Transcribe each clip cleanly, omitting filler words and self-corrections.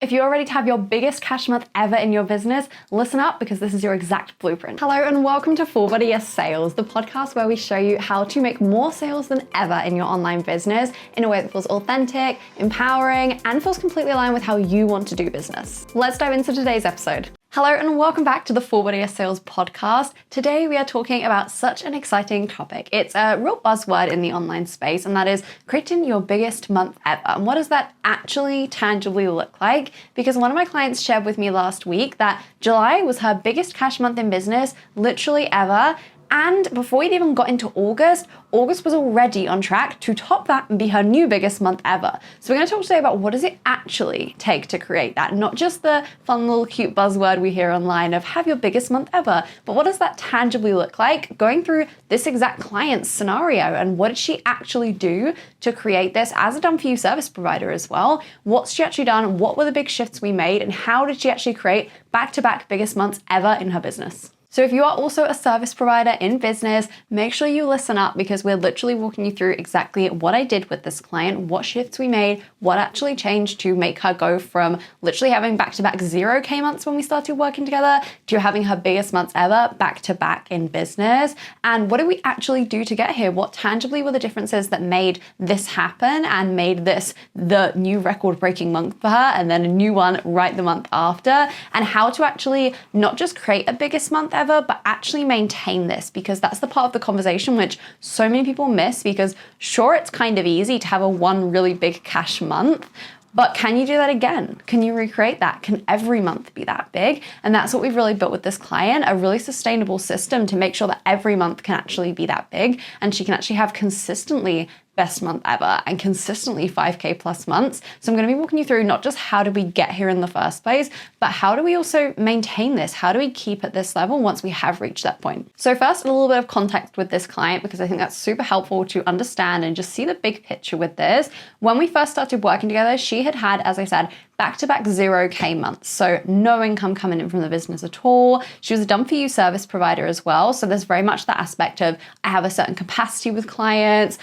If you're ready to have your biggest cash month ever in your business, listen up because this is your exact blueprint. Hello and welcome to Full Body Yes Sales, the podcast where we show you how to make more sales than ever in your online business in a way that feels authentic, empowering, and feels completely aligned with how you want to do business. Let's dive into today's episode. Hello and welcome back to the Full Body Yes Sales podcast. Today we are talking about such an exciting topic. It's a real buzzword in the online space, and that is creating your biggest month ever. And what does that actually tangibly look like? Because one of my clients shared with me last week that July was her biggest cash month in business, literally ever. And before we'd even got into August was already on track to top that and be her new biggest month ever. So we're going to talk today about what does it actually take to create that, not just the fun little cute buzzword we hear online of have your biggest month ever, but what does that tangibly look like? Going through this exact client's scenario and what did she actually do to create this as a done-for-you service provider as well? What's she actually done? What were the big shifts we made? And how did she actually create back-to-back biggest months ever in her business? So if you are also a service provider in business, make sure you listen up because we're literally walking you through exactly what I did with this client, what shifts we made, what actually changed to make her go from literally having back-to-back 0K months when we started working together to having her biggest months ever back-to-back in business. And what did we actually do to get here? What tangibly were the differences that made this happen and made this the new record-breaking month for her and then a new one right the month after? And how to actually not just create a biggest month ever, but actually maintain this, because that's the part of the conversation which so many people miss. Because sure, it's kind of easy to have a one really big cash month, but can you do that again? Can you recreate that? Can every month be that big? And that's what we've really built with this client, a really sustainable system to make sure that every month can actually be that big and she can actually have consistently best month ever and consistently 5K plus months. So I'm going to be walking you through not just how did we get here in the first place, but how do we also maintain this? How do we keep at this level once we have reached that point? So first, a little bit of context with this client, because I think that's super helpful to understand and just see the big picture with this. When we first started working together, she had, as I said, back-to-back 0K months. So no income coming in from the business at all. She was a done-for-you service provider as well. So there's very much that aspect of I have a certain capacity with clients.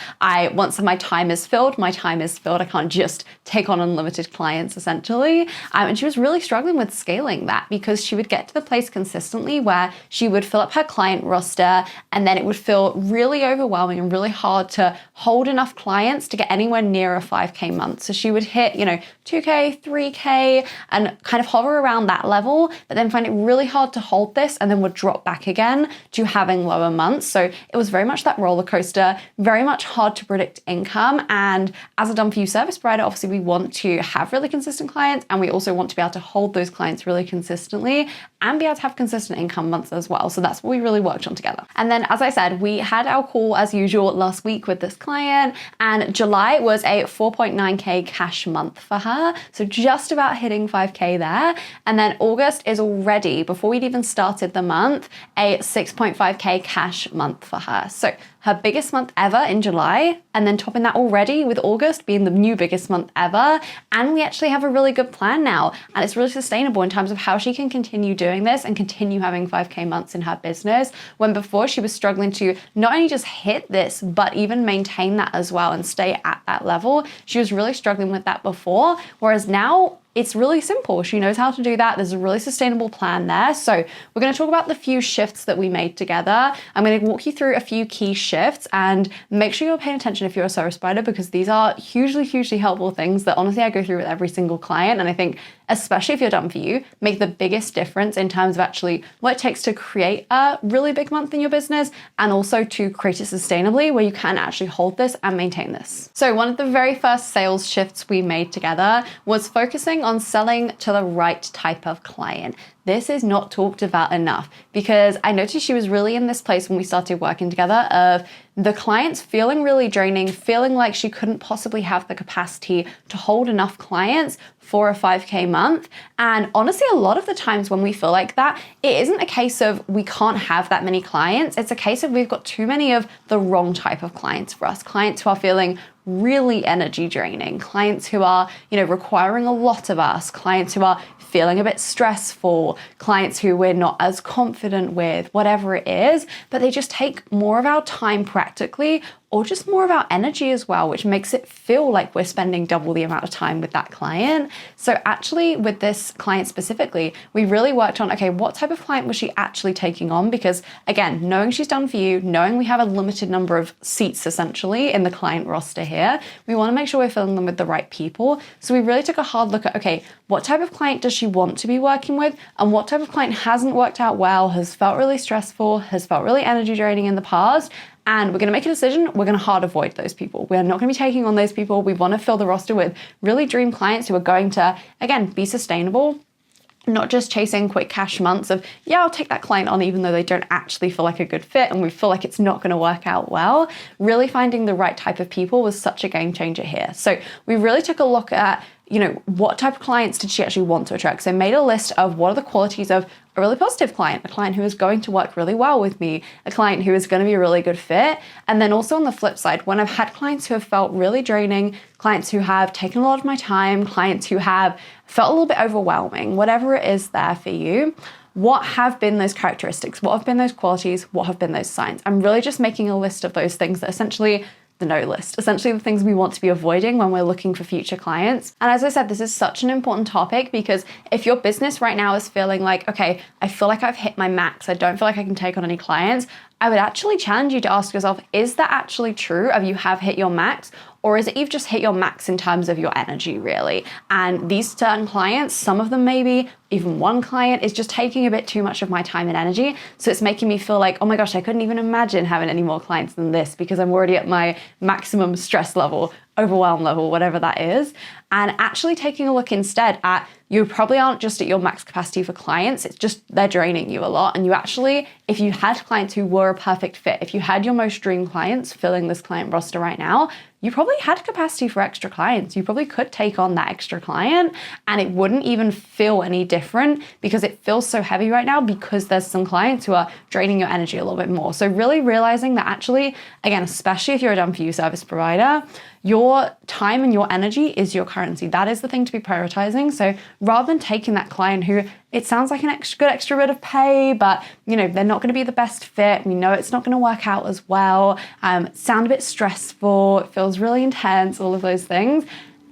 Once my time is filled, my time is filled. I can't just take on unlimited clients essentially. And she was really struggling with scaling that because she would get to the place consistently where she would fill up her client roster and then it would feel really overwhelming and really hard to hold enough clients to get anywhere near a 5K month. So she would hit, 2K, 3K and kind of hover around that level, but then find it really hard to hold this and then would drop back again to having lower months. So it was very much that roller coaster, very much hard to predict income. And as a done-for-you service provider, obviously we want to have really consistent clients and we also want to be able to hold those clients really consistently and be able to have consistent income months as well. So that's what we really worked on together. And then, as I said, we had our call as usual last week with this client, and July was a 4.9K cash month for her. So just about hitting 5K there. And then August is already, before we'd even started the month, a 6.5K cash month for her. So her biggest month ever in July, and then topping that already with August being the new biggest month ever. And we actually have a really good plan now, and it's really sustainable in terms of how she can continue doing this and continue having 5K months in her business, when before she was struggling to not only just hit this, but even maintain that as well and stay at that level. She was really struggling with that before, whereas now it's really simple. She knows how to do that. There's a really sustainable plan there. So we're going to talk about the few shifts that we made together. I'm going to walk you through a few key shifts and make sure you're paying attention if you're a service provider, because these are hugely, hugely helpful things that honestly I go through with every single client. And I think especially if you're done for you, make the biggest difference in terms of actually what it takes to create a really big month in your business and also to create it sustainably where you can actually hold this and maintain this. So one of the very first sales shifts we made together was focusing on selling to the right type of client. This is not talked about enough because I noticed she was really in this place when we started working together of the clients feeling really draining, feeling like she couldn't possibly have the capacity to hold enough clients for a 5K month. And honestly, a lot of the times when we feel like that, it isn't a case of we can't have that many clients. It's a case of we've got too many of the wrong type of clients for us, clients who are feeling really energy draining, clients who are, requiring a lot of us, clients who are feeling a bit stressful, clients who we're not as confident with, whatever it is, but they just take more of our time practically, or just more of our energy as well, which makes it feel like we're spending double the amount of time with that client. So actually with this client specifically, we really worked on, okay, what type of client was she actually taking on? Because again, knowing she's done for you, knowing we have a limited number of seats essentially in the client roster here, we want to make sure we're filling them with the right people. So we really took a hard look at, okay, what type of client does she want to be working with, and what type of client hasn't worked out well, has felt really stressful, has felt really energy draining in the past. And we're going to make a decision. We're going to hard avoid those people. We're not going to be taking on those people. We want to fill the roster with really dream clients who are going to, again, be sustainable, not just chasing quick cash months of, yeah, I'll take that client on even though they don't actually feel like a good fit and we feel like it's not going to work out well. Really finding the right type of people was such a game changer here. So we really took a look at, what type of clients did she actually want to attract? So made a list of what are the qualities of a really positive client, a client who is going to work really well with me, a client who is going to be a really good fit. And then also on the flip side, when I've had clients who have felt really draining, clients who have taken a lot of my time, clients who have felt a little bit overwhelming, whatever it is there for you, what have been those characteristics? What have been those qualities? What have been those signs? I'm really just making a list of those things that essentially the no list, essentially the things we want to be avoiding when we're looking for future clients. And as I said, this is such an important topic because if your business right now is feeling like, okay, I feel like I've hit my max, I don't feel like I can take on any clients, I would actually challenge you to ask yourself, is that actually true of you have hit your max? Or is it you've just hit your max in terms of your energy, really? And these certain clients, some of them maybe, even one client is just taking a bit too much of my time and energy. So it's making me feel like, oh my gosh, I couldn't even imagine having any more clients than this because I'm already at my maximum stress level, overwhelm level, whatever that is. And actually taking a look instead at, you probably aren't just at your max capacity for clients, it's just they're draining you a lot. And you actually, if you had clients who were a perfect fit, if you had your most dream clients filling this client roster right now, you probably had capacity for extra clients. You probably could take on that extra client and it wouldn't even feel any different because it feels so heavy right now because there's some clients who are draining your energy a little bit more. So really realizing that actually, again, especially if you're a done-for-you service provider, your time and your energy is your currency. That is the thing to be prioritizing. So rather than taking that client who it sounds like an good extra bit of pay, but they're not going to be the best fit. We know it's not going to work out as well. Sound a bit stressful. It feels really intense, all of those things.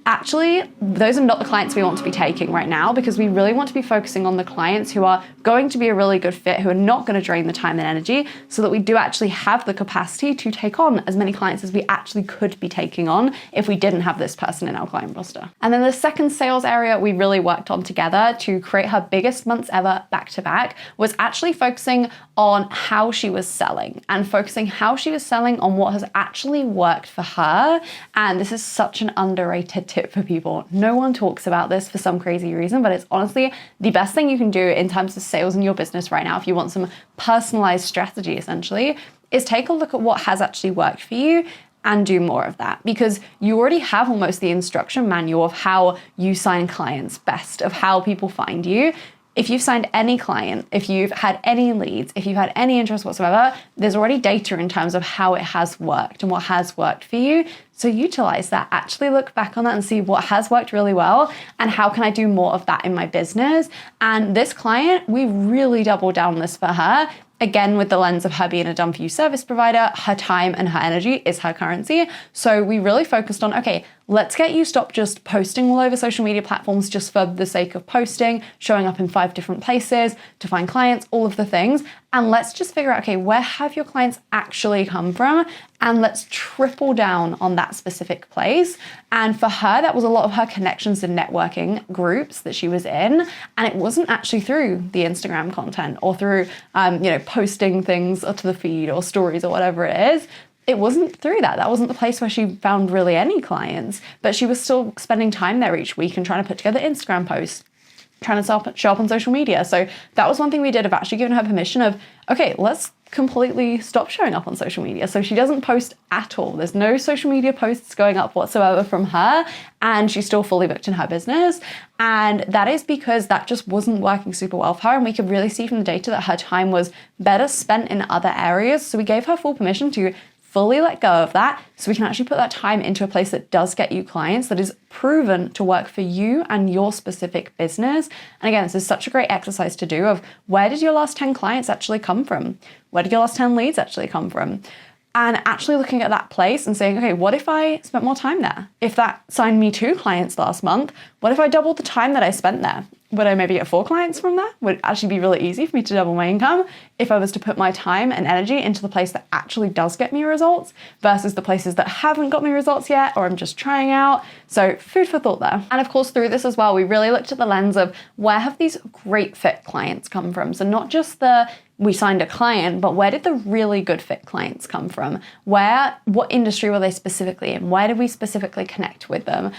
Actually, those are not the clients we want to be taking right now because we really want to be focusing on the clients who are going to be a really good fit, who are not going to drain the time and energy so that we do actually have the capacity to take on as many clients as we actually could be taking on if we didn't have this person in our client roster. And then the second sales area we really worked on together to create her biggest months ever back to back was actually focusing on how she was selling and focusing how she was selling on what has actually worked for her. And this is such an underrated tip for people. No one talks about this for some crazy reason, but it's honestly the best thing you can do in terms of sales in your business right now if you want some personalized strategy essentially, is take a look at what has actually worked for you and do more of that because you already have almost the instruction manual of how you sign clients best, of how people find you. If you've signed any client, if you've had any leads, if you've had any interest whatsoever, there's already data in terms of how it has worked and what has worked for you. So utilize that, actually look back on that and see what has worked really well and how can I do more of that in my business. And this client, we really doubled down on this for her. Again, with the lens of her being a done-for-you service provider, her time and her energy is her currency. So we really focused on, okay, let's get you stop just posting all over social media platforms just for the sake of posting, showing up in 5 different places to find clients, all of the things. And let's just figure out, okay, where have your clients actually come from? And let's triple down on that specific place. And for her, that was a lot of her connections and networking groups that she was in. And it wasn't actually through the Instagram content or through, posting things to the feed or stories or whatever it is. It wasn't through that. That wasn't the place where she found really any clients, but she was still spending time there each week and trying to put together Instagram posts, trying to show up on social media. So that was one thing we did of actually giving her permission of, okay, let's completely stop showing up on social media. So she doesn't post at all. There's no social media posts going up whatsoever from her, and she's still fully booked in her business. And that is because that just wasn't working super well for her. And we could really see from the data that her time was better spent in other areas. So we gave her full permission to fully let go of that so we can actually put that time into a place that does get you clients, that is proven to work for you and your specific business. And again, this is such a great exercise to do of where did your last 10 clients actually come from? Where did your last 10 leads actually come from? and actually looking at that place and saying, okay, what if I spent more time there? If that signed me 2 clients last month, what if I doubled the time that I spent there? Would I maybe get 4 clients from there? Would it actually be really easy for me to double my income if I was to put my time and energy into the place that actually does get me results versus the places that haven't got me results yet, or I'm just trying out? So food for thought there. And of course, through this as well, we really looked at the lens of where have these great fit clients come from? So not just we signed a client, but where did the really good fit clients come from? What industry were they specifically in? Where did we specifically connect with them?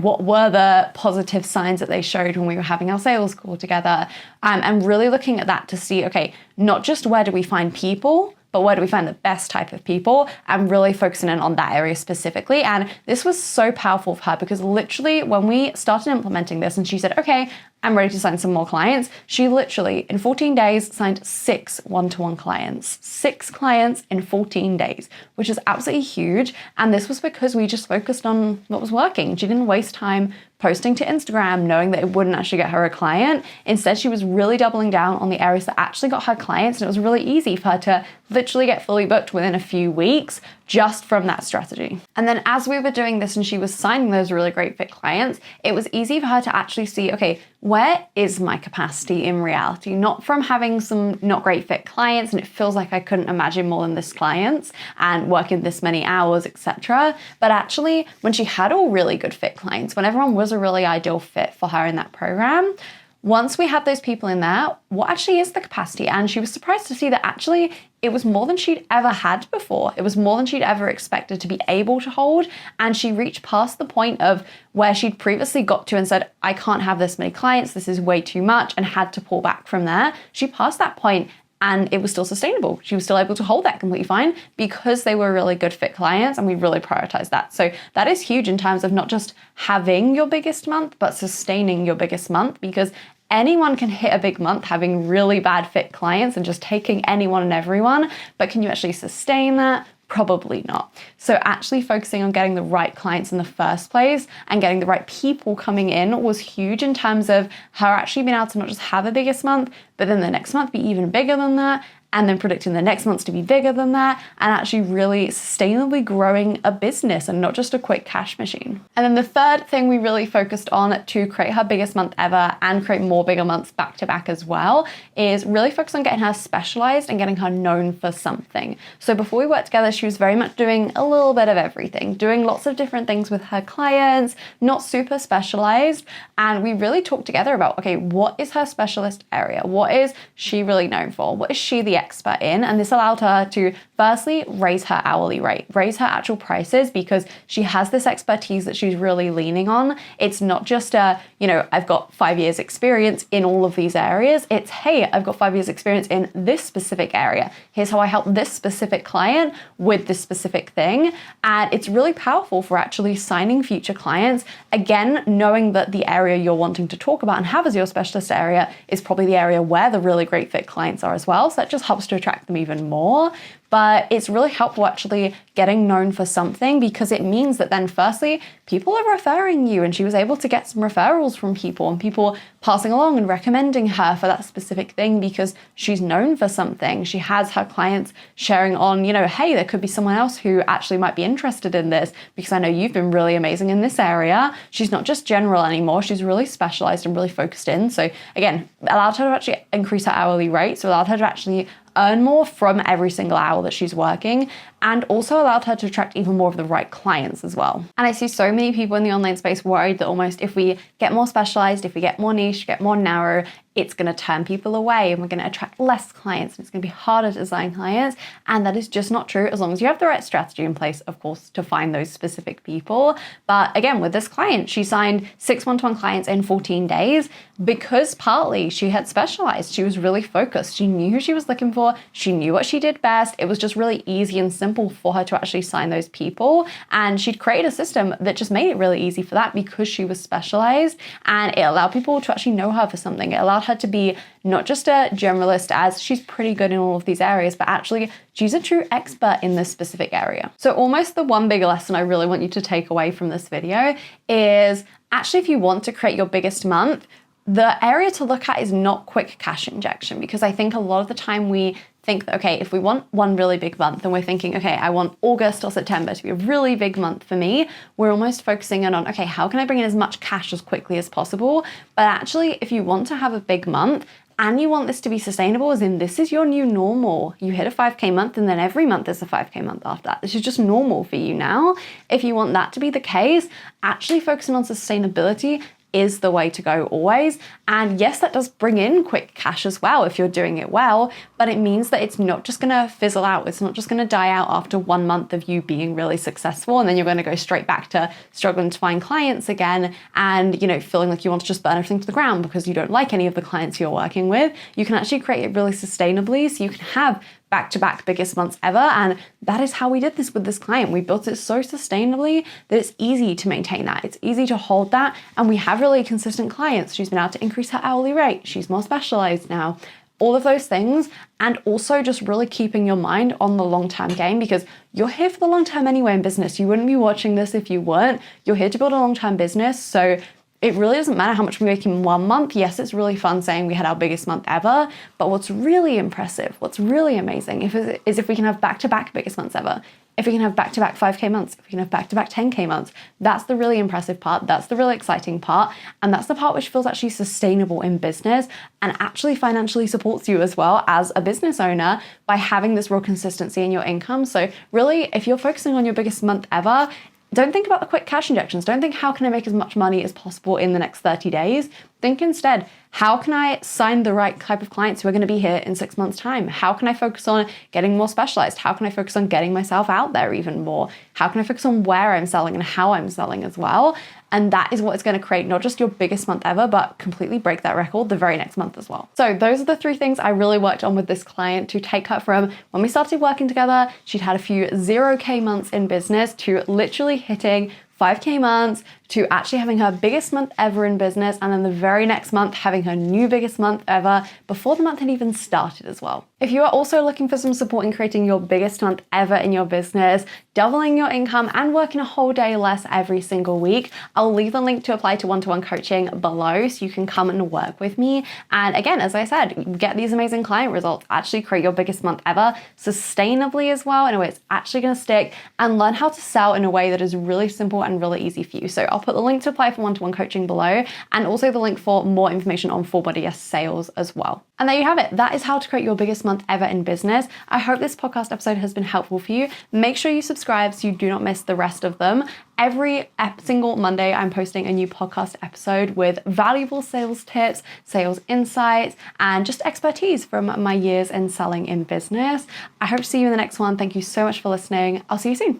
What were the positive signs that they showed when we were having our sales call together? And really looking at that to see, okay, not just where do we find people, but where do we find the best type of people, and really focusing in on that area specifically. And this was so powerful for her because literally when we started implementing this and she said, okay, I'm ready to sign some more clients, she literally in 14 days signed 6 one-to-one clients. 6 clients in 14 days, which is absolutely huge. And this was because we just focused on what was working. She didn't waste time posting to Instagram knowing that it wouldn't actually get her a client. Instead, she was really doubling down on the areas that actually got her clients, and it was really easy for her to literally get fully booked within a few weeks just from that strategy. And then as we were doing this and she was signing those really great fit clients, it was easy for her to actually see, okay, where is my capacity in reality? Not from having some not great fit clients and it feels like I couldn't imagine more than this clients and working this many hours, etc. But actually, when she had all really good fit clients, when everyone was a really ideal fit for her in that program, once we had those people in there, what actually is the capacity? And she was surprised to see that actually it was more than she'd ever had before. It was more than she'd ever expected to be able to hold. And she reached past the point of where she'd previously got to and said, I can't have this many clients, this is way too much, and had to pull back from there. She passed that point and it was still sustainable. She was still able to hold that completely fine because they were really good fit clients and we really prioritized that. So that is huge in terms of not just having your biggest month, but sustaining your biggest month, because anyone can hit a big month having really bad fit clients and just taking anyone and everyone, but can you actually sustain that? Probably not. So actually focusing on getting the right clients in the first place and getting the right people coming in was huge in terms of her actually being able to not just have a biggest month, but then the next month be even bigger than that, and then predicting the next months to be bigger than that, and actually really sustainably growing a business and not just a quick cash machine. And then the third thing we really focused on to create her biggest month ever and create more bigger months back to back as well is really focus on getting her specialized and getting her known for something. So before we worked together, she was very much doing a little bit of everything, doing lots of different things with her clients, not super specialized. And we really talked together about, okay, what is her specialist area? What is she really known for? What is she the expert in? And this allowed her to firstly raise her hourly rate, raise her actual prices, because she has this expertise that she's really leaning on. It's not just I've got 5 years experience in all of these areas. It's, hey, I've got 5 years experience in this specific area. Here's how I help this specific client with this specific thing. And it's really powerful for actually signing future clients. Again, knowing that the area you're wanting to talk about and have as your specialist area is probably the area where the really great fit clients are as well. So that just helps to attract them even more. But it's really helpful actually getting known for something, because it means that then firstly, people are referring you, and she was able to get some referrals from people and people passing along and recommending her for that specific thing because she's known for something. She has her clients sharing on, hey, there could be someone else who actually might be interested in this because I know you've been really amazing in this area. She's not just general anymore. She's really specialized and really focused in. So again, allowed her to actually increase her hourly rate. So allowed her to actually earn more from every single hour that she's working, and also allowed her to attract even more of the right clients as well. And I see so many people in the online space worried that almost if we get more specialized, if we get more niche, get more narrow, it's going to turn people away and we're going to attract less clients and it's going to be harder to sign clients. And that is just not true, as long as you have the right strategy in place, of course, to find those specific people. But again, with this client, she signed 6 one-to-one clients in 14 days because partly she had specialized. She was really focused. She knew who she was looking for. She knew what she did best. It was just really easy and simple for her to actually sign those people. And she'd created a system that just made it really easy for that because she was specialized, and it allowed people to actually know her for something. It allowed her to be not just a generalist, as she's pretty good in all of these areas, but actually she's a true expert in this specific area. So almost the one big lesson I really want you to take away from this video is actually, if you want to create your biggest month, The area to look at is not quick cash injection, because I think a lot of the time we think that, okay, if we want one really big month and we're thinking, okay, I want August or September to be a really big month for me, we're almost focusing in on, okay, how can I bring in as much cash as quickly as possible? But actually, if you want to have a big month and you want this to be sustainable, as in this is your new normal, you hit a 5K month and then every month is a 5K month after that. This is just normal for you now. If you want that to be the case, actually focusing on sustainability is the way to go always. And yes, that does bring in quick cash as well if you're doing it well, but it means that it's not just gonna fizzle out. It's not just gonna die out after 1 month of you being really successful and then you're gonna go straight back to struggling to find clients again and, feeling like you want to just burn everything to the ground because you don't like any of the clients you're working with. You can actually create it really sustainably so you can have back-to-back biggest months ever. And that is how we did this with this client. We built it so sustainably that it's easy to maintain that. It's easy to hold that. And we have really consistent clients. She's been able to increase her hourly rate. She's more specialized now. All of those things. And also just really keeping your mind on the long-term game, because you're here for the long term anyway in business. You wouldn't be watching this if you weren't. You're here to build a long-term business. So it really doesn't matter how much we make in 1 month. Yes, it's really fun saying we had our biggest month ever, but what's really impressive, what's really amazing is if we can have back-to-back biggest months ever. If we can have back-to-back 5K months, if we can have back-to-back 10K months, that's the really impressive part. That's the really exciting part. And that's the part which feels actually sustainable in business and actually financially supports you as well as a business owner by having this real consistency in your income. So really, if you're focusing on your biggest month ever, don't think about the quick cash injections. Don't think, how can I make as much money as possible in the next 30 days? Think instead, how can I sign the right type of clients who are going to be here in 6 months' time? How can I focus on getting more specialized? How can I focus on getting myself out there even more? How can I focus on where I'm selling and how I'm selling as well? And that is what is going to create not just your biggest month ever, but completely break that record the very next month as well. So those are the 3 things I really worked on with this client to take her from when we started working together, she'd had a few 0K months in business, to literally hitting 5K months, to actually having her biggest month ever in business, and then the very next month having her new biggest month ever before the month had even started as well. If you are also looking for some support in creating your biggest month ever in your business, doubling your income and working a whole day less every single week, I'll leave a link to apply to one-to-one coaching below so you can come and work with me. And again, as I said, get these amazing client results, actually create your biggest month ever sustainably as well, in a way it's actually going to stick, and learn how to sell in a way that is really simple and really easy for you. So I'll put the link to apply for one-to-one coaching below, and also the link for more information on Full Body Yes sales as well. And there you have it. That is how to create your biggest month ever in business. I hope this podcast episode has been helpful for you. Make sure you subscribe so you do not miss the rest of them. Every single Monday, I'm posting a new podcast episode with valuable sales tips, sales insights, and just expertise from my years in selling in business. I hope to see you in the next one. Thank you so much for listening. I'll see you soon.